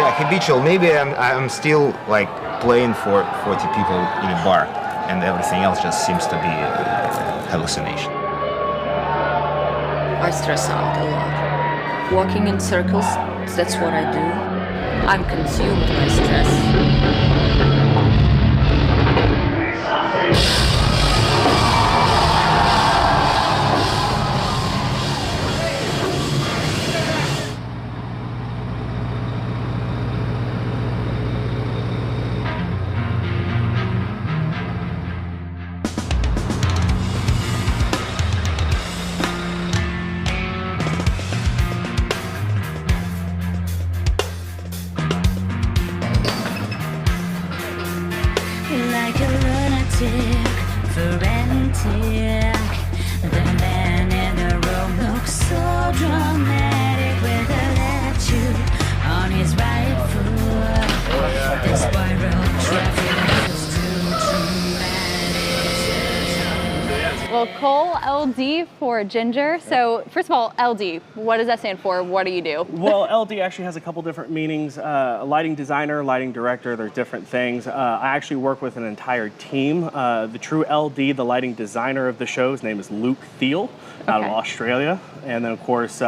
yeah, habitual. Maybe I'm still like playing for 40 people in a bar, and everything else just seems to be a hallucination. I stress out a lot. Walking in circles, that's what I do. I'm consumed by stress. Like a lunatic, frantic. The man in the room looks so dramatic with an attitude on his right foot. The spiral traffic is too dramatic. Well, Cole, LD for Jinjer. So first of all, LD, what does that stand for? What do you do? Well, LD actually has a couple different meanings. Lighting designer, lighting director, they're different things. I actually work with an entire team. The true LD, the lighting designer of the show, his name is Luke Thiel out of Australia. And then of course,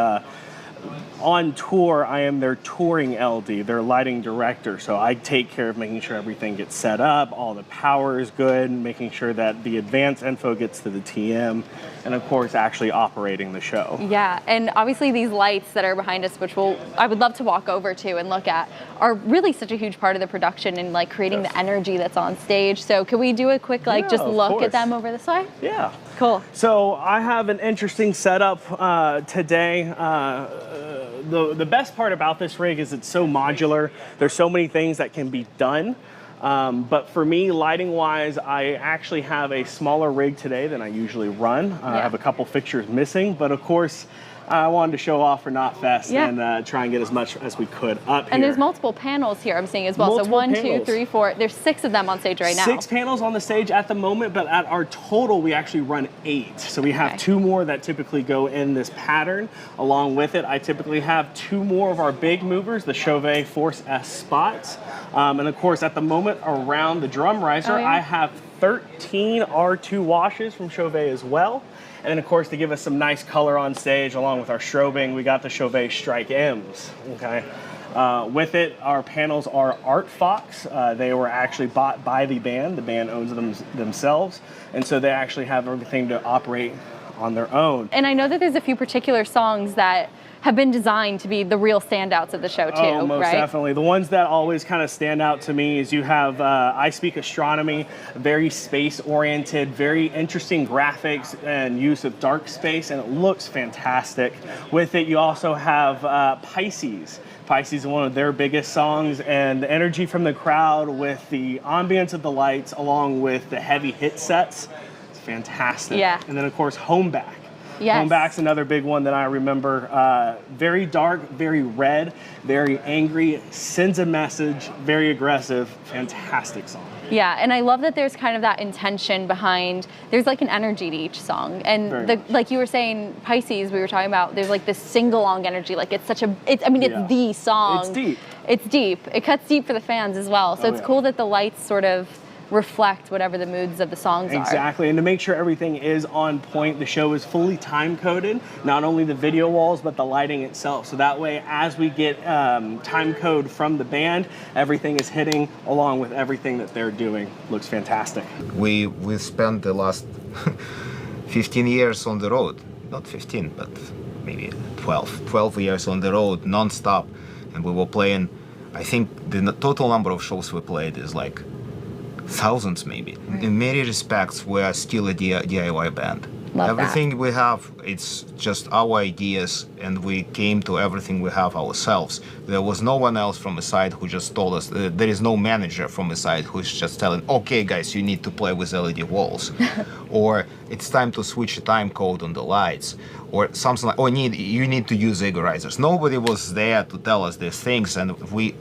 on tour, I am their touring LD, their lighting director. So I take care of making sure everything gets set up, all the power is good, making sure that the advanced info gets to the TM, and of course, actually operating the show. Yeah, and obviously these lights that are behind us, which I would love to walk over to and look at, are really such a huge part of the production and like creating the energy that's on stage. So can we do a quick just look at them over this way? Yeah. Cool. So I have an interesting setup today. The best part about this rig is it's so modular. There's so many things that can be done. But for me, lighting wise, I actually have a smaller rig today than I usually run. I have a couple fixtures missing, but of course, I wanted to show off for Knotfest and try and get as much as we could up here. And there's multiple panels here I'm seeing as well. Multiple so 1, panels. 2, 3, 4. There's 6 of them on stage right now. 6 panels on the stage at the moment, but at our total, we actually run 8. So we have 2 more that typically go in this pattern. Along with it, I typically have 2 more of our big movers, the Chauvet Force S spots. And of course, at the moment around the drum riser, I have 13 R2 washes from Chauvet as well. And then of course, to give us some nice color on stage, along with our strobing, we got the Chauvet Strike M's, okay? With it, our panels are Art Fox. They were actually bought by the band. The band owns them themselves. And so they actually have everything to operate on their own. And I know that there's a few particular songs that have been designed to be the real standouts of the show too, oh, most right? definitely. The ones that always kind of stand out to me is you have I Speak Astronomy, very space-oriented, very interesting graphics and use of dark space, and it looks fantastic. With it, you also have Pisces. Pisces is one of their biggest songs, and the energy from the crowd with the ambience of the lights along with the heavy hit sets, it's fantastic. Yeah. And then of course, Home Back. Yes. Home Back's another big one that I remember. Very dark, very red, very angry, sends a message, very aggressive, fantastic song. Yeah, and I love that there's kind of that intention behind, there's like an energy to each song. And like you were saying, Pisces, we were talking about, there's like this sing-along energy, like it's such a, it's the song. It's deep. It's deep. It cuts deep for the fans as well. So it's cool that the lights sort of reflect whatever the moods of the songs are. Exactly, and to make sure everything is on point, the show is fully time-coded, not only the video walls, but the lighting itself. So that way, as we get time code from the band, everything is hitting along with everything that they're doing. Looks fantastic. We spent the last 15 years on the road. Not 15, but maybe 12 years on the road, non-stop. And we were playing, I think the total number of shows we played is like thousands maybe. In many respects, we are still a DIY band. Love everything we have, it's just our ideas, and we came to everything we have ourselves. There was no one else from the side who just told us, there is no manager from the side who's just telling, okay guys, you need to play with LED walls. Or it's time to switch the time code on the lights. or something like, you need to use equalizers. Nobody was there to tell us these things, and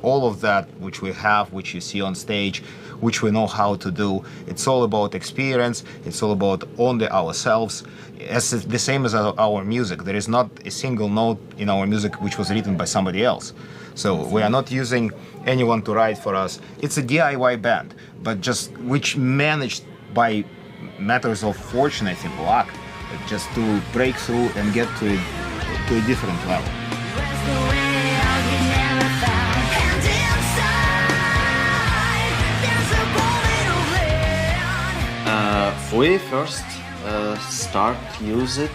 all of that which we have, which you see on stage, which we know how to do, it's all about experience, it's all about only ourselves. It's the same as our music. There is not a single note in our music which was written by somebody else. So we are not using anyone to write for us. It's a DIY band, but just which managed by matters of fortune, I think, luck, just to break through and get to a different level. We first start use it.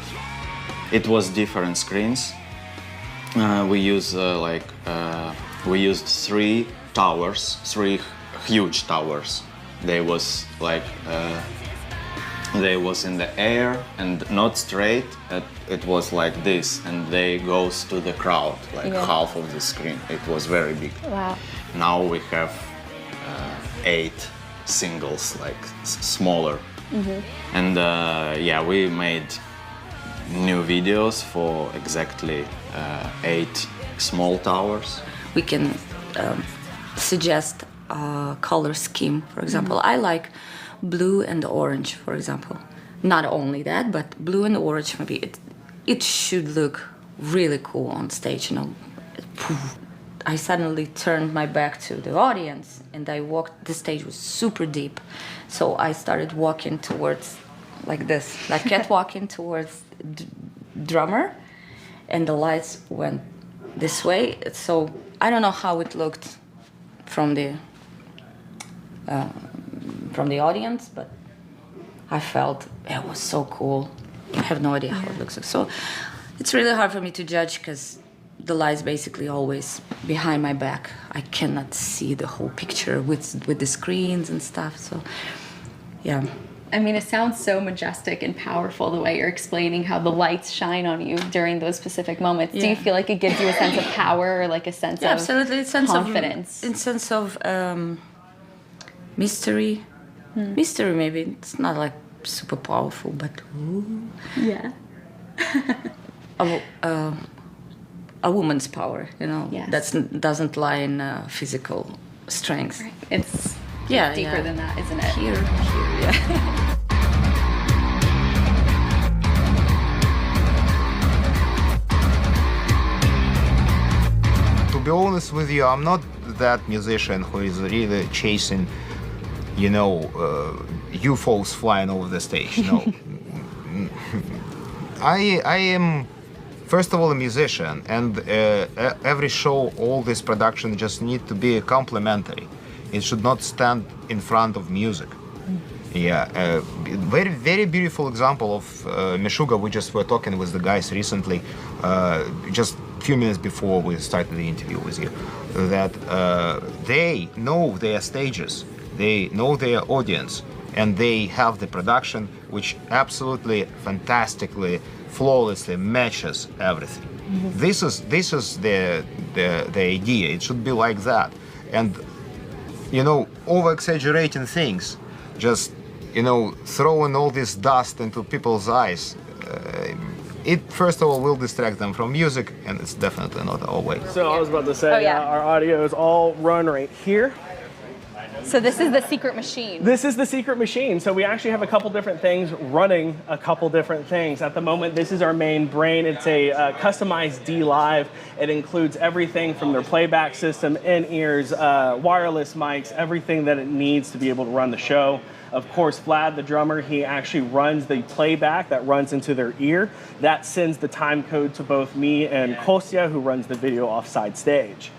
It was different screens. We used three towers, three huge towers. They was in the air and not straight. It was like this, and they goes to the crowd, half of the screen. It was very big. Wow. Now we have 8 singles, smaller. And we made new videos for exactly 8 small towers. We can suggest a color scheme. For example, I like blue and orange, for example. Not only that, but blue and orange, maybe it should look really cool on stage, you know. I suddenly turned my back to the audience and I walked, the stage was super deep. So I started walking towards, like this, like cat walking towards drummer, and the lights went this way. So I don't know how it looked from the audience, but I felt it was so cool. I have no idea how it looks. So it's really hard for me to judge because the light's basically always behind my back. I cannot see the whole picture with the screens and stuff. So, yeah. I mean, it sounds so majestic and powerful the way you're explaining how the lights shine on you during those specific moments. Yeah. Do you feel like it gives you a sense of power or like a sense of absolutely. A sense confidence? A sense of mystery. Mystery, maybe. It's not like super powerful, but ooh. Yeah. A woman's power, you know. Yes. That doesn't lie in physical strength. Right. It's Yeah, deeper yeah. than that, isn't it? Here, yeah. To be honest with you, I'm not that musician who is really chasing, UFOs flying over the stage. No. I am, first of all, a musician, and every show, all this production just need to be complementary. It should not stand in front of music. Yeah, very, very beautiful example of Meshuggah. We just were talking with the guys recently, just a few minutes before we started the interview with you, that they know their stages, they know their audience, and they have the production which absolutely, fantastically, flawlessly matches everything. This is the idea. It should be like that, and over-exaggerating things, just throwing all this dust into people's eyes. It first of all will distract them from music, and it's definitely not our way. So I was about to say, our audio is all run right here. So this is the secret machine. This is the secret machine. So we actually have a couple different things running a couple different things. At the moment, this is our main brain. It's a customized D-Live. It includes everything from their playback system, in-ears, wireless mics, everything that it needs to be able to run the show. Of course, Vlad, the drummer, he actually runs the playback that runs into their ear. That sends the time code to both me and Kostya, who runs the video offside stage.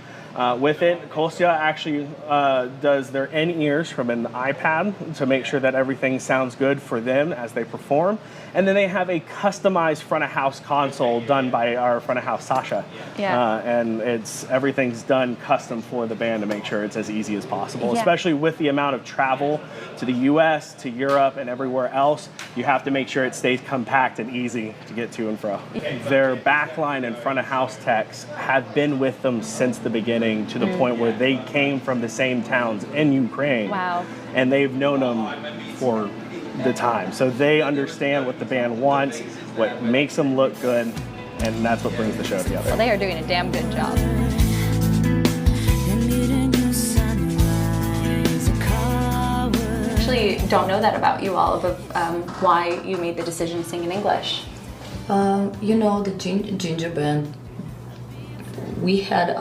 With it, Kostya actually does their in-ears from an iPad to make sure that everything sounds good for them as they perform. And then they have a customized front-of-house console done by our front-of-house Sasha. Yeah. And everything's done custom for the band to make sure it's as easy as possible, especially with the amount of travel to the US, to Europe, and everywhere else. You have to make sure it stays compact and easy to get to and fro. Their backline and front-of-house techs have been with them since the beginning, to the point where they came from the same towns in Ukraine. Wow. And they've known them for the time. So they understand what the band wants, what makes them look good, and that's what brings the show together. Well, they are doing a damn good job. Actually, don't know that about you all, but why you made the decision to sing in English. You know, the Jinjer band, we had,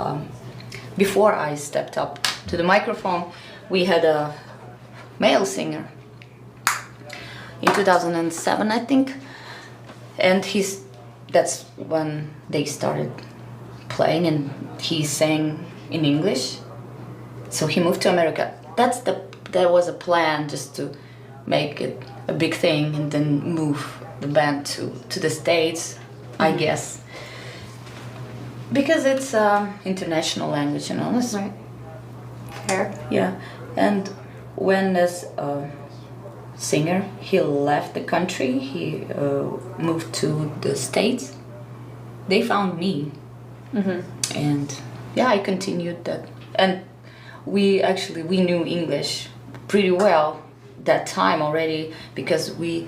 before I stepped up to the microphone, we had a male singer in 2007, I think, and that's when they started playing, and he sang in English. So he moved to America. There was a plan just to make it a big thing and then move the band to the States, I guess. Because it's international language, you know. It's Right. Fair. Yeah, and when this singer, he left the country, he moved to the States, they found me. And yeah, I continued that. And we knew English pretty well that time already because we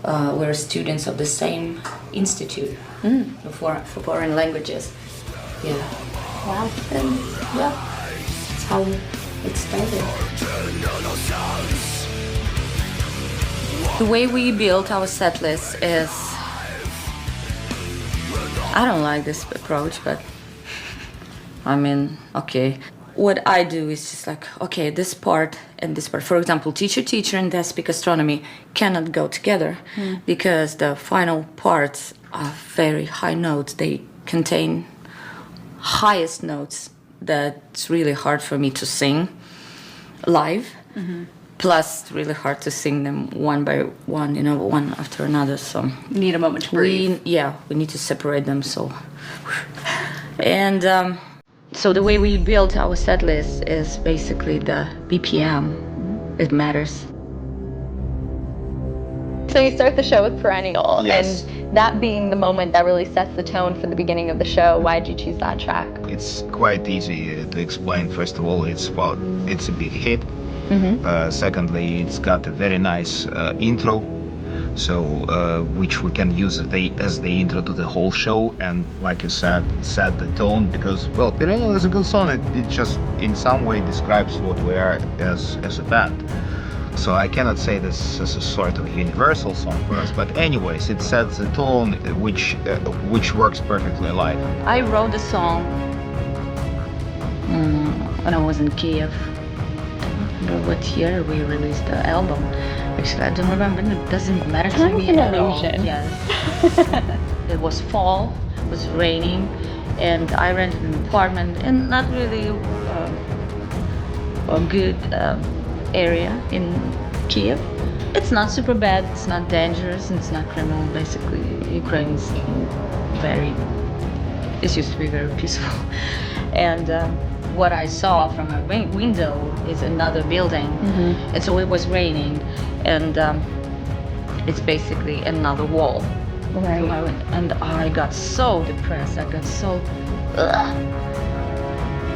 were students of the same institute for foreign languages. Yeah. Wow. And yeah, that's how it started. The way we built our set list is, I don't like this approach, but I mean, okay. What I do is just like, okay, this part and this part. For example, teacher and they speak astronomy cannot go together because the final parts are very high notes. They contain highest notes that's really hard for me to sing live. Plus, it's really hard to sing them one by one, you know, one after another. So You need a moment to breathe. we need to separate them. So, and so the way we built our set list is basically the BPM. It matters. So you start the show with Perennial, Yes. and that being the moment that really sets the tone for the beginning of the show. Why did you choose that track? It's quite easy to explain. First of all, it's a big hit. Secondly, it's got a very nice intro, so which we can use as the intro to the whole show, and like you said, set the tone because, well, Perennial is a good song. It just in some way describes what we are as a band. So I cannot say this as a sort of universal song for us, but anyways, it sets the tone which works perfectly live. I wrote the song when I was in Kiev. I don't remember what year we released the album. Actually, I don't remember. It doesn't matter to Time's me an at all. illusion. Yeah. It was fall. It was raining, and I rented an apartment in not really a good area in Kiev. It's not super bad. It's not dangerous. And it's not criminal. Basically, Ukraine is it used to be very peaceful, and. What I saw from a window is another building, and so it was raining, and it's basically another wall. Right. So and I got so depressed. I got so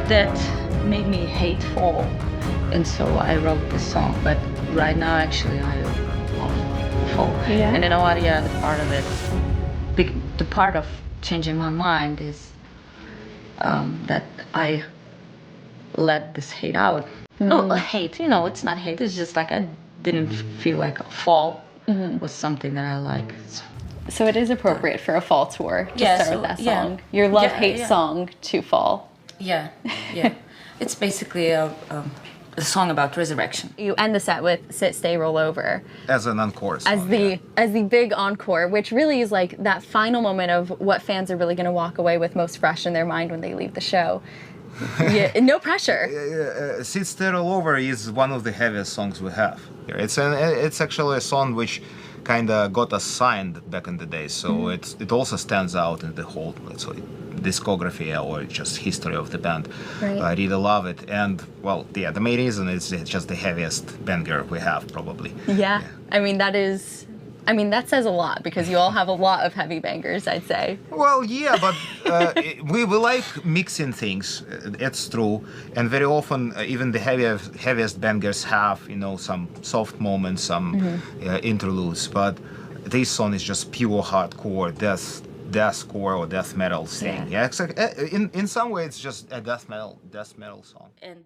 that made me hate fall, and so I wrote this song. But right now, actually, I love fall. Yeah. And you know what? Yeah, the part of it, the part of changing my mind is that I let this hate out. No, hate, you know, it's not hate. It's just like I didn't feel like a fall was something that I like. So it is appropriate for a fall tour to Yeah, start so- with that yeah. song. Your love-hate Yeah. song to fall. Yeah. It's basically a song about resurrection. You end the set with Sit, Stay, Roll Over As an encore song. as the big encore, which really is like that final moment of what fans are really going to walk away with most fresh in their mind when they leave the show. Yeah, no pressure. Sit Stay Roll Over is one of the heaviest songs we have. It's actually a song which kind of got us signed back in the day, so it also stands out in the whole discography or just history of the band. Right. I really love it, and well, the main reason is it's just the heaviest banger we have probably. Yeah. I mean, that is I mean, that says a lot because you all have a lot of heavy bangers, I'd say. Well, yeah, but we like mixing things. It's true, and very often even the heaviest bangers have, you know, some soft moments, some interludes. But this song is just pure hardcore deathcore or death metal thing. Yeah, in some way it's just a death metal song. And